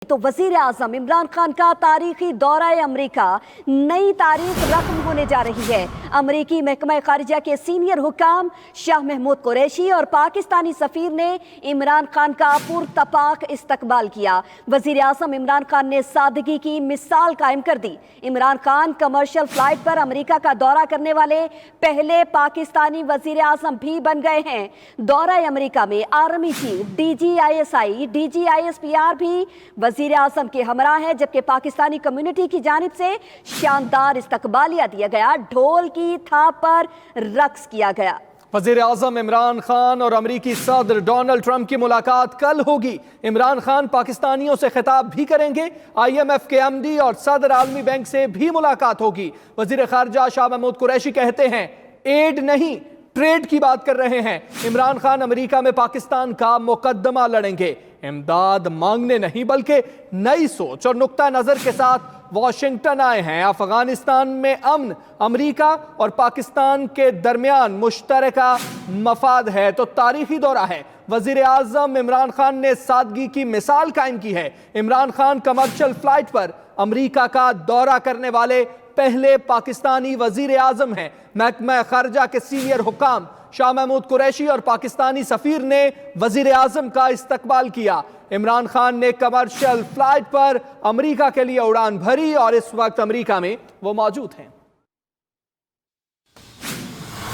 तो वजीर आजम इमरान खान का तारीखी दौरा अमरीका नई तारीख रकम होने जा रही है। अमरीकी महकमा खारिजा के सीनियर हुकाम शाह महमूद कुरैशी और पाकिस्तानी सफीर ने इमरान खान का पुरतपाक इस्तकबाल किया। वजीर आजम इमरान खान ने सादगी की मिसाल कायम कर दी। इमरान खान कमर्शियल फ्लाइट पर अमरीका का दौरा करने वाले पहले पाकिस्तानी वजीर आजम भी बन गए हैं। दौरा अमरीका में आर्मी चीफ, DGISI, DGISPR भी वजीर आजम के हमरा है, जबकि पाकिस्तानी कम्युनिटी की जानिब से शानदार इस्तकबालिया दिया गया। ढोल की थाप पर रक्स किया गया। वजीर आजम इमरान खान और अमरीकी सदर डोनाल्ड ट्रंप की मुलाकात कल होगी। इमरान खान पाकिस्तानियों से खिताब भी करेंगे। IMF के MD और सदर आलमी बैंक से भी मुलाकात होगी। वजीर खारजा शाह महमूद कुरैशी कहते हैं एड नहीं ट्रेड की बात कर रहे हैं। इमरान खान अमेरिका में पाकिस्तान का मुकदमा लड़ेंगे। इमदाद मांगने नहीं बल्कि नई सोच और नुक्ता नजर के साथ वॉशिंगटन आए हैं। अफगानिस्तान में अमन अमेरिका और पाकिस्तान के दरमियान मुश्तरका मफाद है तो तारीखी दौरा है। वजीर आजम इमरान खान ने सादगी की मिसाल कायम की है। इमरान खान कमर्शियल फ्लाइट पर अमेरिका का दौरा करने वाले पहले पाकिस्तानी वजीर आजम हैं। महकमा खारजा के सीनियर हुकाम शाह महमूद कुरैशी और पाकिस्तानी सफीर ने वजीर आजम का इस्तकबाल किया। इमरान खान ने कमर्शियल फ्लाइट पर अमेरिका के लिए उड़ान भरी और इस वक्त अमेरिका में वो मौजूद हैं।